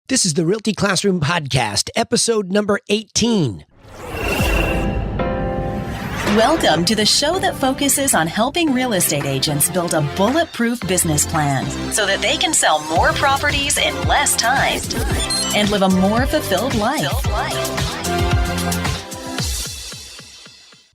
This is the Realty Classroom Podcast, episode number 18. Welcome to the show that focuses on helping real estate agents build a bulletproof business plan so that they can sell more properties in less time and live a more fulfilled life.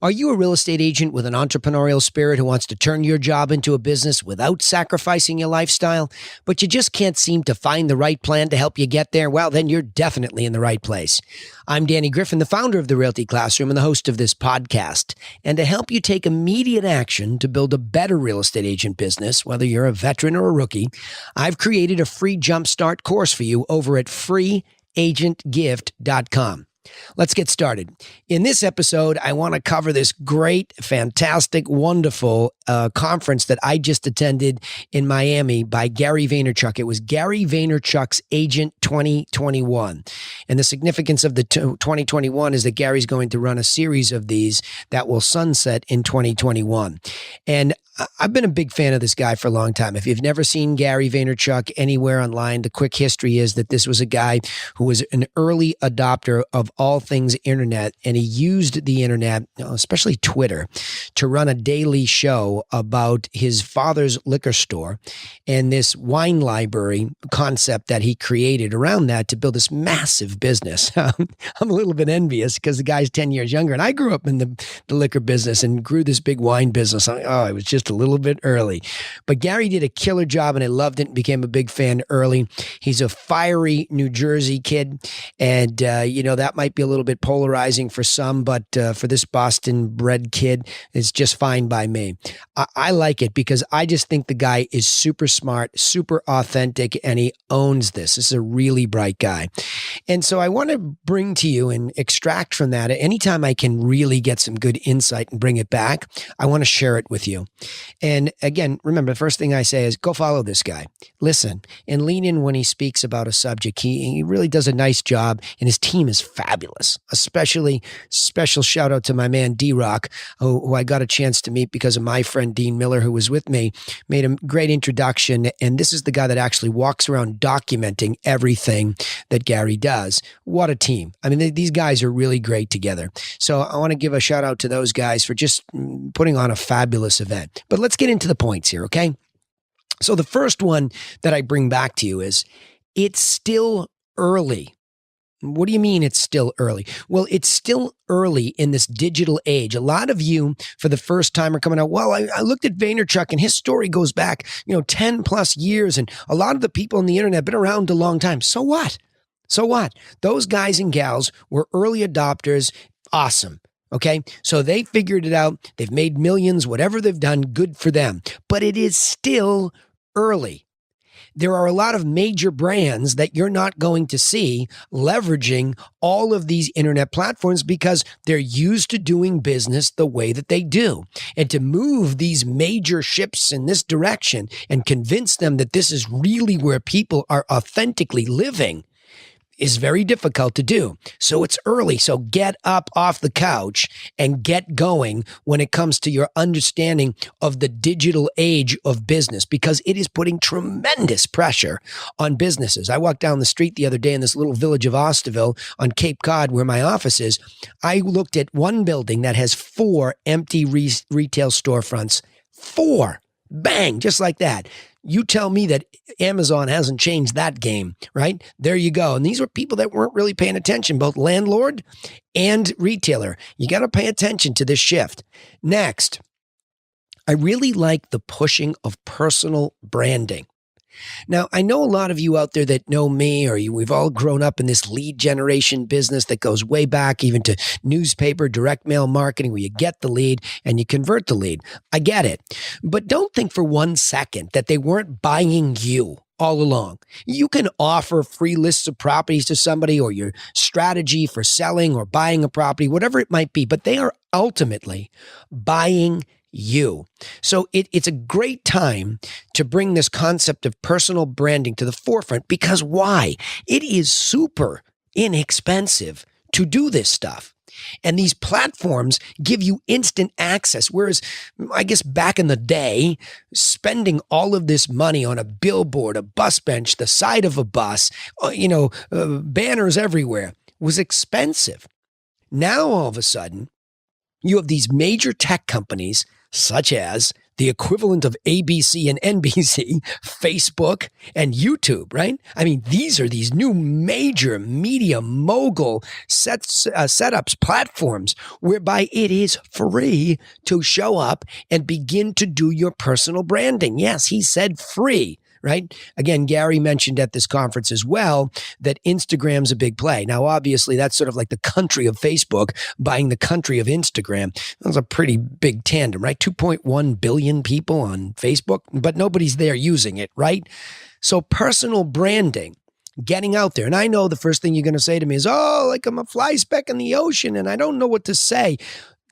Are you a real estate agent with an entrepreneurial spirit who wants to turn your job into a business without sacrificing your lifestyle, but you just can't seem to find the right plan to help you get there? Well, then you're definitely in the right place. I'm Danny Griffin, the founder of the Realty Classroom and the host of this podcast. And to help you take immediate action to build a better real estate agent business, whether you're a veteran or a rookie, I've created a free jumpstart course for you over at freeagentgift.com. Let's get started. In this episode, I want to cover this great, fantastic, wonderful conference that I just attended in Miami by Gary Vaynerchuk. It was Gary Vaynerchuk's Agent 2021. And the significance of the 2021 is that Gary's going to run a series of these that will sunset in 2021. And I've been a big fan of this guy for a long time. If you've never seen Gary Vaynerchuk anywhere online, the quick history is that this was a guy who was an early adopter of all things internet, and he used the internet, especially Twitter, to run a daily show about his father's liquor store and this wine library concept that he created around that to build this massive business. I'm a little bit envious because the guy's 10 years younger, and I grew up in the liquor business and grew this big wine business. I was just a little bit early. But Gary did a killer job, and I loved it and became a big fan early. He's a fiery New Jersey kid, and that might be a little bit polarizing for some, but for this Boston-bred kid, it's just fine by me. I like it because I just think the guy is super smart, super authentic, and he owns this. This is a really bright guy. And so I want to bring to you and extract from that, anytime I can really get some good insight and bring it back, I want to share it with you. And again, remember, the first thing I say is go follow this guy. Listen and lean in when he speaks about a subject. He really does a nice job, and his team is fabulous. Especially special shout out to my man D-Rock, who I got a chance to meet because of my friend Dean Miller, who was with me, made a great introduction. And this is the guy that actually walks around documenting everything that Gary does. What a team. I mean, these guys are really great together. So I want to give a shout out to those guys for just putting on a fabulous event. But let's get into the points here, okay? So the first one that I bring back to you is, it's still early. What do you mean it's still early? Well, it's still early in this digital age. A lot of you, for the first time, are coming out, well, I looked at Vaynerchuk, and his story goes back, 10 plus years. And a lot of the people on the internet have been around a long time. So what? So what? Those guys and gals were early adopters. Awesome. Okay, so they figured it out. They've made millions, whatever they've done, good for them. But it is still early. There are a lot of major brands that you're not going to see leveraging all of these internet platforms because they're used to doing business the way that they do. And to move these major ships in this direction and convince them that this is really where people are authentically living is very difficult to do. So it's early. So get up off the couch and get going when it comes to your understanding of the digital age of business, because it is putting tremendous pressure on businesses. I walked down the street the other day in this little village of Osterville on Cape Cod where my office is. I looked at one building that has 4 empty retail storefronts. 4. Bang, just like that. You tell me that Amazon hasn't changed that game, right? There you go. And these were people that weren't really paying attention, both landlord and retailer. You got to pay attention to this shift. Next, I really like the pushing of personal branding. Now, I know a lot of you out there that know me, or we've all grown up in this lead generation business that goes way back even to newspaper, direct mail marketing, where you get the lead and you convert the lead. I get it. But don't think for one second that they weren't buying you all along. You can offer free lists of properties to somebody, or your strategy for selling or buying a property, whatever it might be, but they are ultimately buying you. So it's a great time to bring this concept of personal branding to the forefront, because why? It is super inexpensive to do this stuff. And these platforms give you instant access. Whereas, I guess back in the day, spending all of this money on a billboard, a bus bench, the side of a bus, banners everywhere was expensive. Now, all of a sudden, you have these major tech companies, such as the equivalent of ABC and NBC, Facebook, and YouTube, right? I mean, these are these new major media mogul setups, platforms, whereby it is free to show up and begin to do your personal branding. Yes, he said free. Right? Again, Gary mentioned at this conference as well that Instagram's a big play. Now, obviously, that's sort of like the country of Facebook buying the country of Instagram. That's a pretty big tandem, right? 2.1 billion people on Facebook, but nobody's there using it, right? So personal branding, getting out there. And I know the first thing you're going to say to me is, oh, like I'm a fly speck in the ocean and I don't know what to say.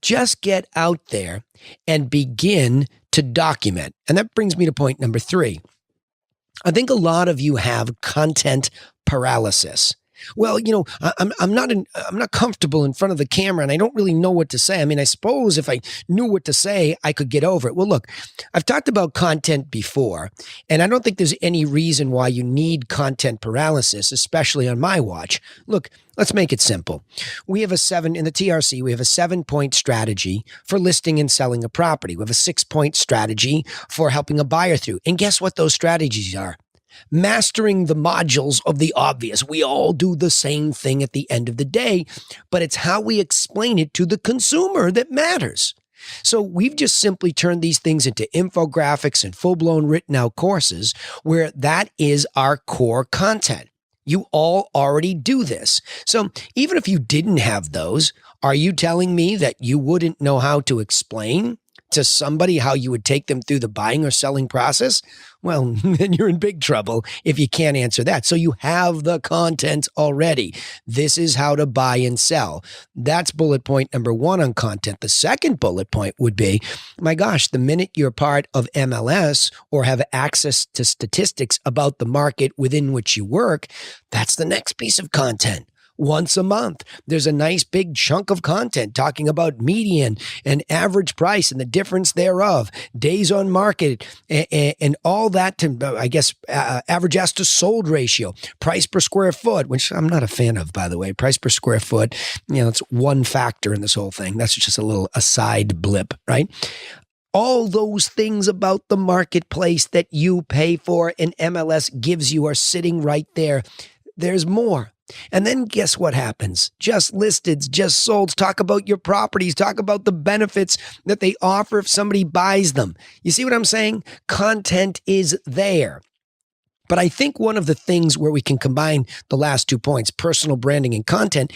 Just get out there and begin to document. And that brings me to point number 3. I think a lot of you have content paralysis. Well, I'm not comfortable in front of the camera and I don't really know what to say. I mean, I suppose if I knew what to say, I could get over it. Well, look, I've talked about content before, and I don't think there's any reason why you need content paralysis, especially on my watch. Look, let's make it simple. We have in the TRC, we have a 7-point strategy for listing and selling a property. We have a 6-point strategy for helping a buyer through. And guess what those strategies are? Mastering the modules of the obvious. We all do the same thing at the end of the day, but it's how we explain it to the consumer that matters. So we've just simply turned these things into infographics and full-blown written out courses where that is our core content. You all already do this. So even if you didn't have those, are you telling me that you wouldn't know how to explain to somebody how you would take them through the buying or selling process? Well, then you're in big trouble if you can't answer that. So you have the content already. This is how to buy and sell. That's bullet point number 1 on content. The second bullet point would be, my gosh, the minute you're part of M.L.S. or have access to statistics about the market within which you work, that's the next piece of content. Once a month, there's a nice big chunk of content talking about median and average price and the difference thereof, days on market, and all that to, average ask to sold ratio, price per square foot, which I'm not a fan of, by the way. Price per square foot, it's one factor in this whole thing. That's just a side blip, right? All those things about the marketplace that you pay for and M.L.S. gives you are sitting right there. There's more. And then guess what happens? Just listeds, just solds. Talk about your properties. Talk about the benefits that they offer if somebody buys them. You see what I'm saying? Content is there. But I think one of the things where we can combine the last 2 points, personal branding and content,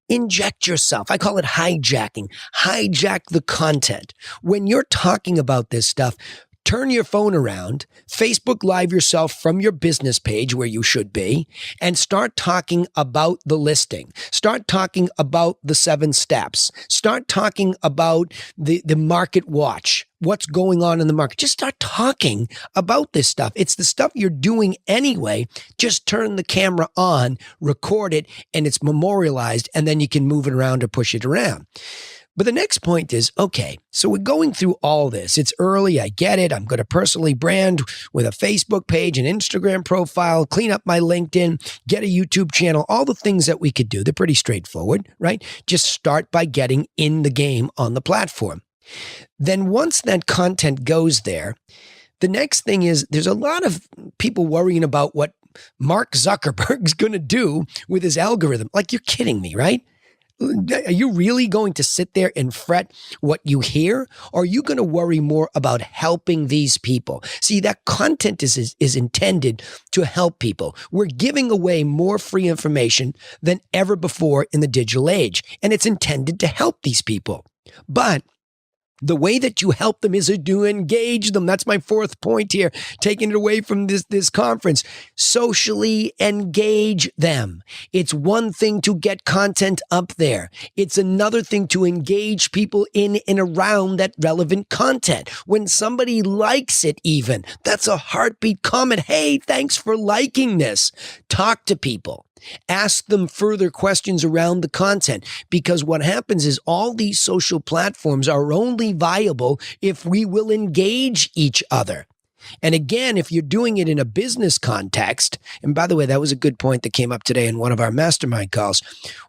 inject yourself. I call it hijacking. Hijack the content. When you're talking about this stuff, turn your phone around, Facebook Live yourself from your business page where you should be, and start talking about the listing. Start talking about the 7 steps. Start talking about the market watch, what's going on in the market. Just start talking about this stuff. It's the stuff you're doing anyway. Just turn the camera on, record it, and it's memorialized, and then you can move it around or push it around. But the next point is, okay, so we're going through all this. It's early. I get it. I'm going to personally brand with a Facebook page, an Instagram profile, clean up my LinkedIn, get a YouTube channel, all the things that we could do. They're pretty straightforward, right? Just start by getting in the game on the platform. Then once that content goes there, the next thing is there's a lot of people worrying about what Mark Zuckerberg's going to do with his algorithm. Like, you're kidding me, right? Are you really going to sit there and fret what you hear? Or are you going to worry more about helping these people? See, that content is intended to help people. We're giving away more free information than ever before in the digital age, and it's intended to help these people. But the way that you help them is to engage them. That's my 4th point here, taking it away from this conference. Socially engage them. It's one thing to get content up there. It's another thing to engage people in and around that relevant content. When somebody likes it even, that's a heartbeat comment. Hey, thanks for liking this. Talk to people. Ask them further questions around the content, because what happens is all these social platforms are only viable if we will engage each other. And again, if you're doing it in a business context, and by the way, that was a good point that came up today in one of our mastermind calls.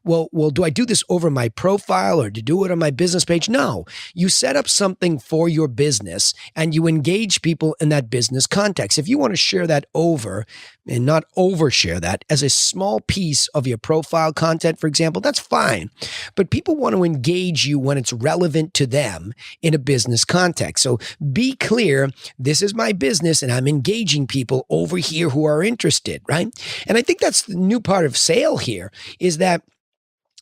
Well, do I do this over my profile or to do it on my business page? No, you set up something for your business and you engage people in that business context. If you want to share that over and not overshare that as a small piece of your profile content, for example, that's fine. But people want to engage you when it's relevant to them in a business context. So be clear, this is my business and I'm engaging people over here who are interested, right? And I think that's the new part of sale here, is that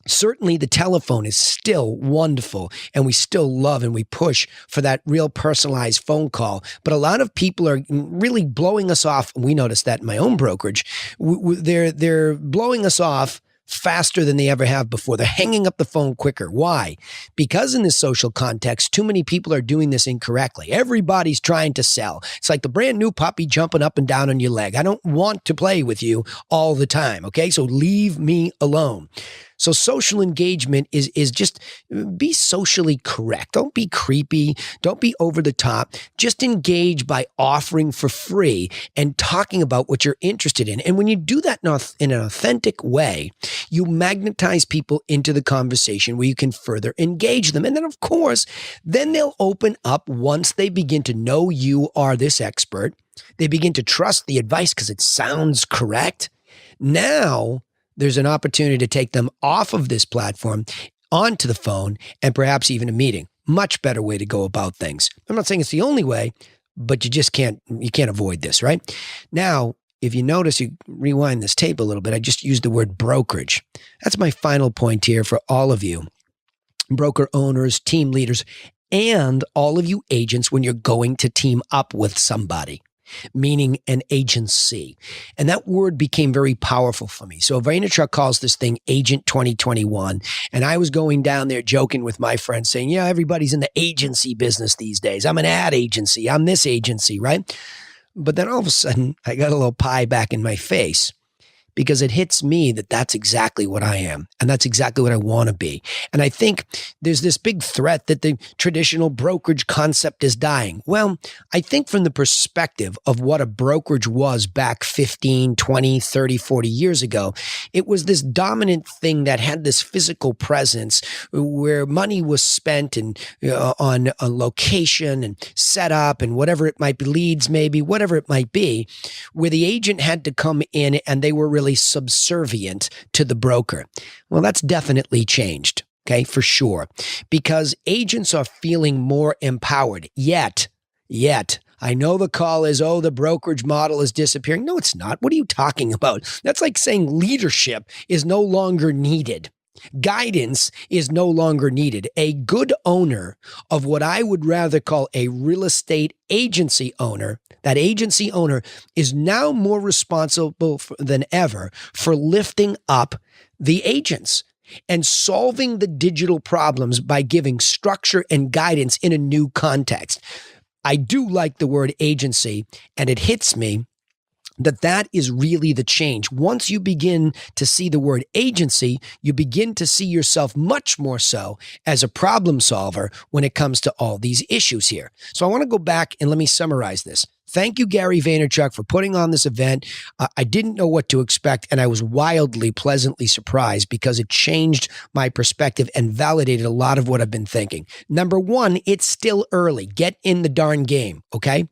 certainly the telephone is still wonderful and we still love and we push for that real personalized phone call. But a lot of people are really blowing us off. We noticed that in my own brokerage. They're blowing us off faster than they ever have before. They're hanging up the phone quicker. Why? Because in this social context, too many people are doing this incorrectly. Everybody's trying to sell. It's like the brand new puppy jumping up and down on your leg. I don't want to play with you all the time. Okay. So leave me alone. So social engagement is just be socially correct. Don't be creepy. Don't be over the top. Just engage by offering for free and talking about what you're interested in. And when you do that in an authentic way, you magnetize people into the conversation where you can further engage them. And then, of course, then they'll open up once they begin to know you are this expert. They begin to trust the advice because it sounds correct. Now, there's an opportunity to take them off of this platform onto the phone and perhaps even a meeting. Much better way to go about things. I'm not saying it's the only way, but you can't avoid this, right? Now, if you notice, you rewind this tape a little bit, I just used the word brokerage. That's my final point here for all of you, broker owners, team leaders, and all of you agents when you're going to team up with somebody, meaning an agency. And that word became very powerful for me. So Vaynerchuk calls this thing Agent 2021. And I was going down there joking with my friends saying, yeah, everybody's in the agency business these days. I'm an ad agency. I'm this agency, right? But then all of a sudden, I got a little pie back in my face, because it hits me that that's exactly what I am. And that's exactly what I want to be. And I think there's this big threat that the traditional brokerage concept is dying. Well, I think from the perspective of what a brokerage was back 15, 20, 30, 40 years ago, it was this dominant thing that had this physical presence where money was spent and on a location and setup and whatever it might be, leads maybe, whatever it might be, where the agent had to come in and they were really subservient to the broker. Well, that's definitely changed, okay, for sure, because agents are feeling more empowered. Yet, I know the call is, oh, the brokerage model is disappearing. No, it's not. What are you talking about? That's like saying leadership is no longer needed. Guidance is no longer needed. A good owner of what I would rather call a real estate agency owner, that agency owner is now more responsible than ever for lifting up the agents and solving the digital problems by giving structure and guidance in a new context. I do like the word agency, and it hits me that is really the change. Once you begin to see the word agency, you begin to see yourself much more so as a problem solver when it comes to all these issues here. So I want to go back and let me summarize this. Thank you, Gary Vaynerchuk, for putting on this event. I didn't know what to expect, and I was wildly, pleasantly surprised because it changed my perspective and validated a lot of what I've been thinking. Number one, it's still early. Get in the darn game, okay?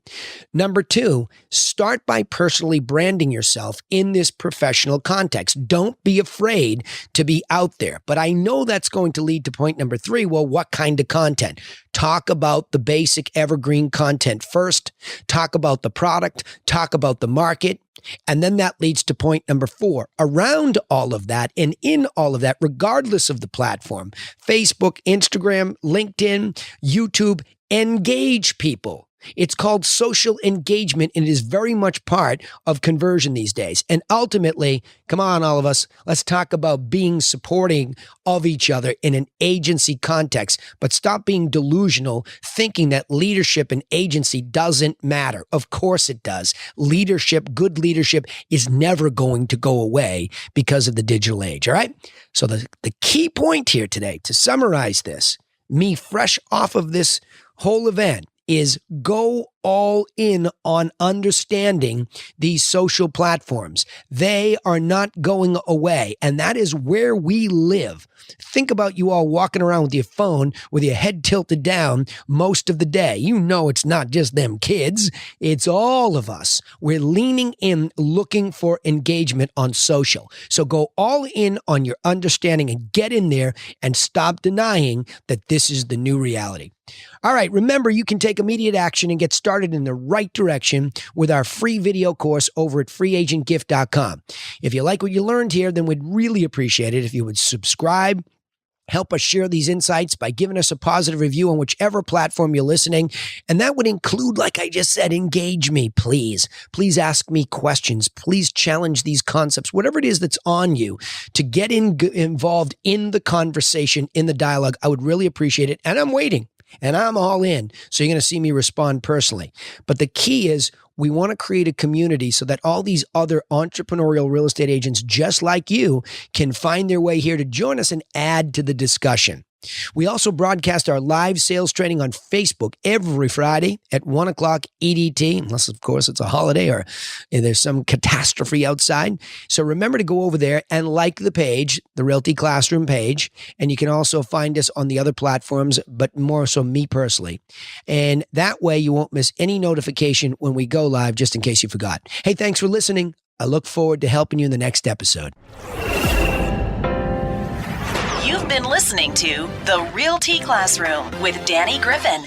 Number two, start by personally branding yourself in this professional context. Don't be afraid to be out there. But I know that's going to lead to point number three. Well, what kind of content? Talk about the basic evergreen content first. Talk about the product. Talk about the market. And then that leads to point number four. Around all of that and in all of that, regardless of the platform, Facebook, Instagram, LinkedIn, YouTube, engage people. It's called social engagement, and it is very much part of conversion these days. And ultimately, come on, all of us, let's talk about being supporting of each other in an agency context, but stop being delusional, thinking that leadership and agency doesn't matter. Of course it does. Leadership, good leadership, is never going to go away because of the digital age, all right? So the key point here today, to summarize this, me fresh off of this whole event, is go all in on understanding these social platforms. They are not going away, and that is where we live. Think about you all walking around with your phone with your head tilted down most of the day. You know it's not just them kids. It's all of us. We're leaning in, looking for engagement on social. So go all in on your understanding and get in there and stop denying that this is the new reality. All right, remember, you can take immediate action and get started in the right direction with our free video course over at freeagentgift.com. If you like what you learned here, then we'd really appreciate it if you would subscribe. Help us share these insights by giving us a positive review on whichever platform you're listening. And that would include, like I just said, engage me, please. Please ask me questions. Please challenge these concepts, whatever it is that's on you, to get involved in the conversation, in the dialogue. I would really appreciate it. And I'm waiting. And I'm all in. So you're going to see me respond personally. But the key is we want to create a community so that all these other entrepreneurial real estate agents just like you can find their way here to join us and add to the discussion. We also broadcast our live sales training on Facebook every Friday at 1 o'clock EDT, unless, of course, it's a holiday or there's some catastrophe outside. So remember to go over there and like the page, the Realty Classroom page, and you can also find us on the other platforms, but more so me personally. And that way you won't miss any notification when we go live, just in case you forgot. Hey, thanks for listening. I look forward to helping you in the next episode. You've been listening to The Realty Classroom with Danny Griffin.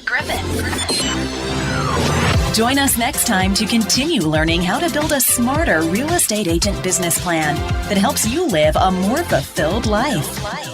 Join us next time to continue learning how to build a smarter real estate agent business plan that helps you live a more fulfilled life.